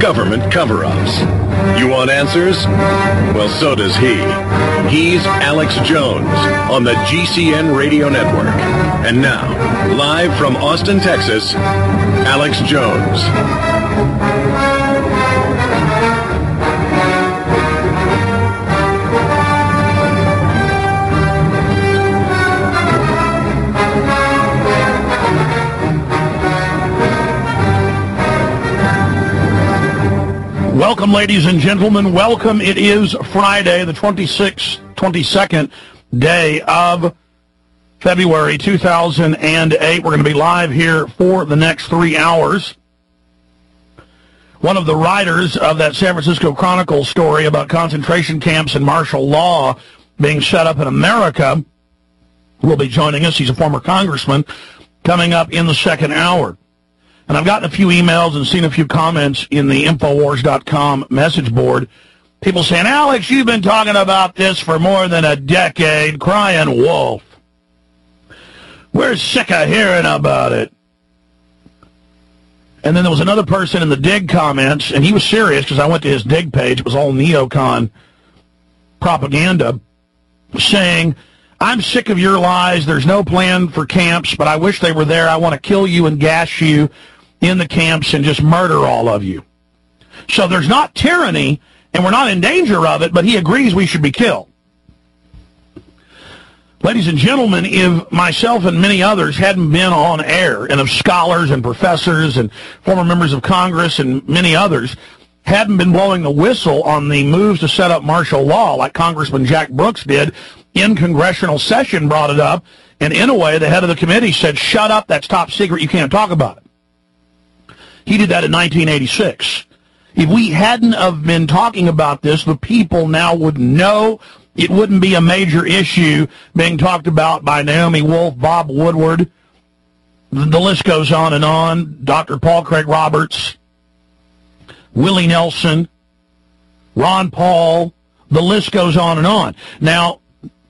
government cover-ups. You want answers? Well, so does he. He's Alex Jones on the GCN Radio Network. And now, live from Austin, Texas, Alex Jones. Welcome, ladies and gentlemen. Welcome. It is Friday, the 22nd day of February 2008. We're going to be live here for the next 3 hours. One of the writers of that San Francisco Chronicle story about concentration camps and martial law being set up in America will be joining us. He's a former congressman, coming up in the second hour. And I've gotten a few emails and seen a few comments in the Infowars.com message board. People saying, Alex, you've been talking about this for more than a decade, crying wolf. We're sick of hearing about it. And then there was another person in the Dig comments, and he was serious because I went to his Dig page. It was all neocon propaganda, saying, I'm sick of your lies. There's no plan for camps, but I wish they were there. I want to kill you and gas you in the camps and just murder all of you. So there's not tyranny, and we're not in danger of it, but he agrees we should be killed. Ladies and gentlemen, if myself and many others hadn't been on air, and if scholars and professors and former members of Congress and many others hadn't been blowing the whistle on the moves to set up martial law, like Congressman Jack Brooks did in congressional session, brought it up, and in a way, the head of the committee said, shut up, that's top secret, you can't talk about it. He did that in 1986. If we hadn't have been talking about this, the people now would know. It wouldn't be a major issue being talked about by Naomi Wolf, Bob Woodward. The list goes on and on. Dr. Paul Craig Roberts, Willie Nelson, Ron Paul. The list goes on and on. Now,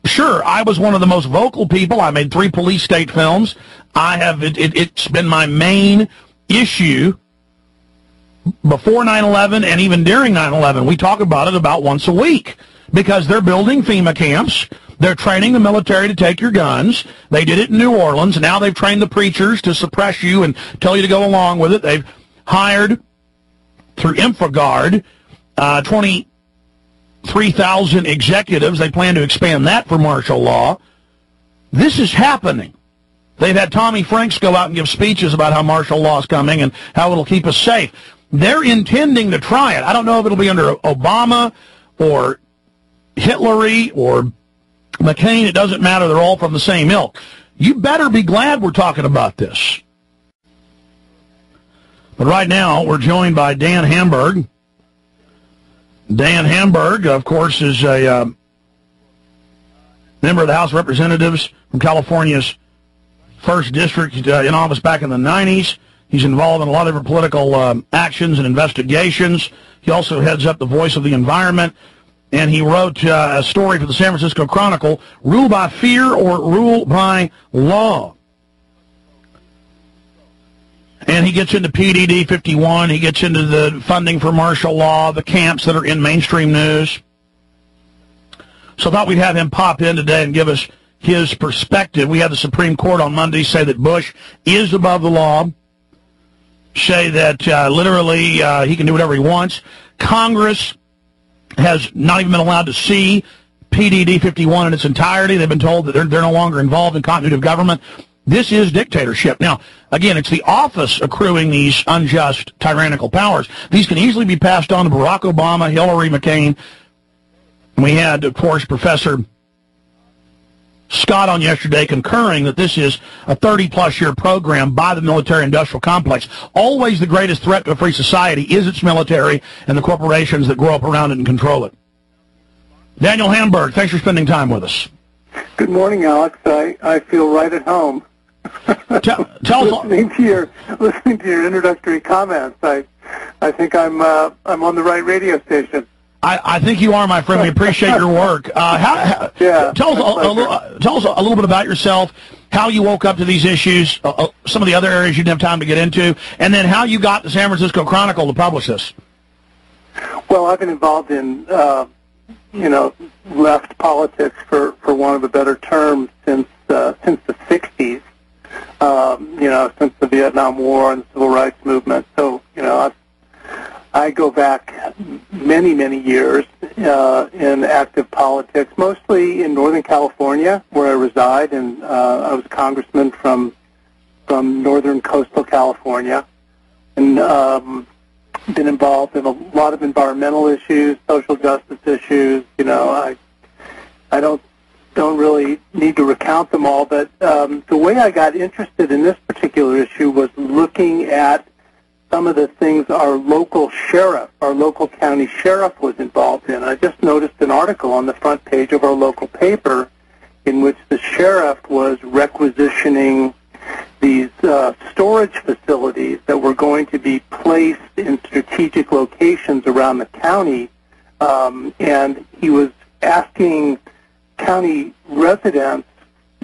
sure, I was one of the most vocal people. I made 3 police state films. It's been my main issue before 9/11 and even during 9/11. We talk about it about once a week because they're building FEMA camps. They're training the military to take your guns. They did it in New Orleans. Now they've trained the preachers to suppress you and tell you to go along with it. They've hired, through InfoGuard, 23,000 executives. They plan to expand that for martial law. This is happening. They've had Tommy Franks go out and give speeches about how martial law is coming and how it'll keep us safe. They're intending to try it. I don't know if it'll be under Obama or Hillary or McCain. It doesn't matter. They're all from the same ilk. You better be glad we're talking about this. But right now, we're joined by Dan Hamburg. Dan Hamburg, of course, is a member of the House of Representatives from California's 1st District, in office back in the 90s. He's involved in a lot of different political actions and investigations. He also heads up the Voice of the Environment, and he wrote a story for the San Francisco Chronicle, Rule by Fear or Rule by Law. And he gets into PDD 51. He gets into the funding for martial law, the camps that are in mainstream news. So I thought we'd have him pop in today and give us his perspective. We had the Supreme Court on Monday say that Bush is above the law, say that literally he can do whatever he wants. Congress has not even been allowed to see PDD 51 in its entirety. They've been told that they're no longer involved in continuity of government. This is dictatorship. Now, again, it's the office accruing these unjust, tyrannical powers. These can easily be passed on to Barack Obama, Hillary, McCain. We had, of course, Professor Scott on yesterday concurring that this is a 30-plus year program by the military-industrial complex. Always the greatest threat to a free society is its military and the corporations that grow up around it and control it. Daniel Hamburg, thanks for spending time with us. Good morning, Alex. I feel right at home. listening to your introductory comments. I think I'm on the right radio station. I think you are, my friend. We appreciate your work. Tell us a little bit about yourself, how you woke up to these issues, some of the other areas you didn't have time to get into, and then how you got the San Francisco Chronicle to publish this. Well, I've been involved in, left politics, for want of a better term, since the 60s. Since the Vietnam War and the Civil Rights Movement. So, I go back many, many years in active politics, mostly in Northern California, where I reside, and I was a congressman from northern coastal California, and been involved in a lot of environmental issues, social justice issues. I don't really need to recount them all, but the way I got interested in this particular issue was looking at some of the things our local county sheriff was involved in. I just noticed an article on the front page of our local paper in which the sheriff was requisitioning these storage facilities that were going to be placed in strategic locations around the county, and he was asking county residents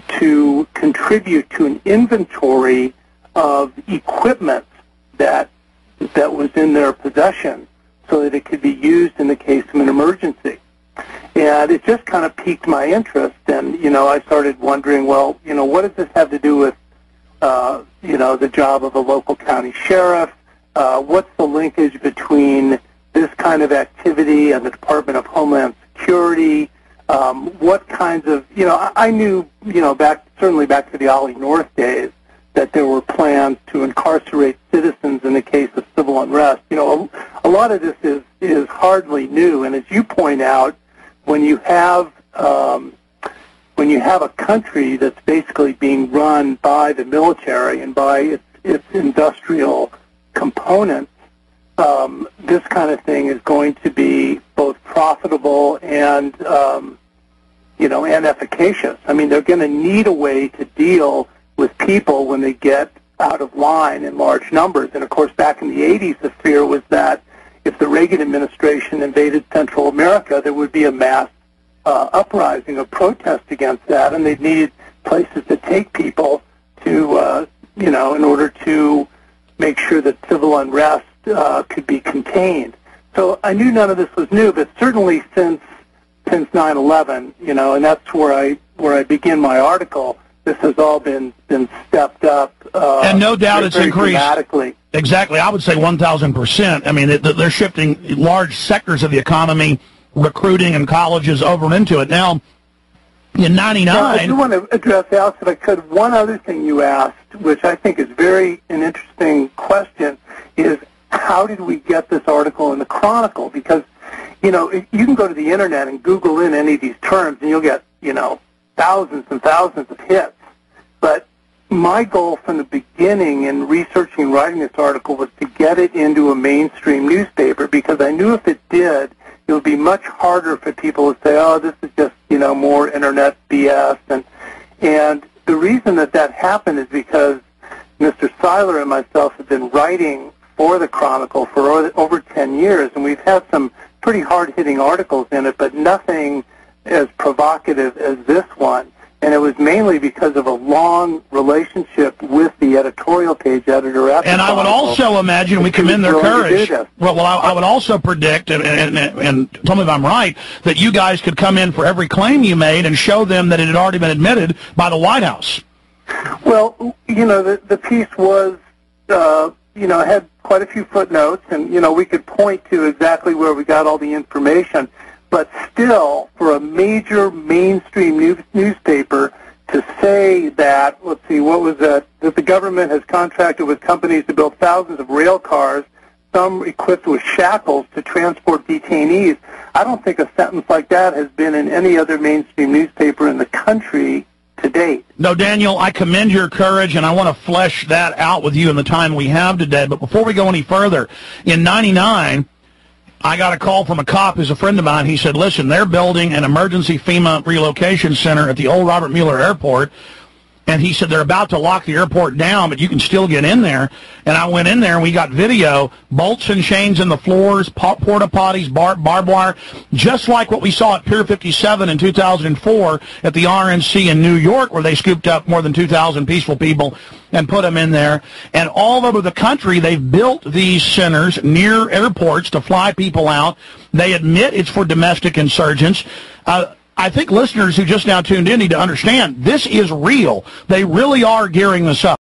to contribute to an inventory of equipment that was in their possession so that it could be used in the case of an emergency. And it just kind of piqued my interest, and, I started wondering, well, what does this have to do with, the job of a local county sheriff? What's the linkage between this kind of activity and the Department of Homeland Security? What kinds of, I knew, certainly back to the Ollie North days, that there were plans to incarcerate citizens in the case of civil unrest. A lot of this is hardly new, and as you point out, when you have a country that's basically being run by the military and by its industrial components, this kind of thing is going to be both profitable and and efficacious. I mean, they're going to need a way to deal with people when they get out of line in large numbers. And of course, back in the 80s, the fear was that if the Reagan administration invaded Central America, there would be a mass uprising of protest against that, and they needed places to take people to, in order to make sure that civil unrest could be contained. So I knew none of this was new, but certainly since 9/11, and that's where I begin my article. This has all been stepped up, and no doubt it's increased dramatically. Exactly, I would say 1,000%. I mean, they're shifting large sectors of the economy, recruiting and colleges over into it. Now, in '99, I do want to address, Alex, if I could, one other thing you asked, which I think is an interesting question, is how did we get this article in the Chronicle? Because you can go to the internet and Google in any of these terms, and you'll get thousands and thousands of hits. But my goal from the beginning in researching and writing this article was to get it into a mainstream newspaper, because I knew if it did, it would be much harder for people to say, oh, this is just, more internet BS. And the reason that happened is because Mr. Seiler and myself have been writing for the Chronicle for over 10 years, and we've had some pretty hard-hitting articles in it, but nothing as provocative as this one. And it was mainly because of a long relationship with the editorial page editor at the And I would also imagine, we commend their courage. Well, I would also predict, and tell me if I'm right, that you guys could come in for every claim you made and show them that it had already been admitted by the White House. Well, the piece was, had quite a few footnotes, and, we could point to exactly where we got all the information. But still, for a major mainstream newspaper to say that, let's see, what was that the government has contracted with companies to build thousands of rail cars, some equipped with shackles to transport detainees, I don't think a sentence like that has been in any other mainstream newspaper in the country to date. No, Daniel, I commend your courage, and I want to flesh that out with you in the time we have today. But before we go any further, in '99, I got a call from a cop who's a friend of mine. He said, listen, they're building an emergency FEMA relocation center at the old Robert Mueller Airport. And he said they're about to lock the airport down, but you can still get in there. And I went in there, and we got video, bolts and chains in the floors, porta potties, barbed wire, just like what we saw at Pier 57 in 2004 at the RNC in New York, where they scooped up more than 2,000 peaceful people and put them in there. And all over the country, they've built these centers near airports to fly people out. They admit it's for domestic insurgents. I think listeners who just now tuned in need to understand this is real. They really are gearing this up.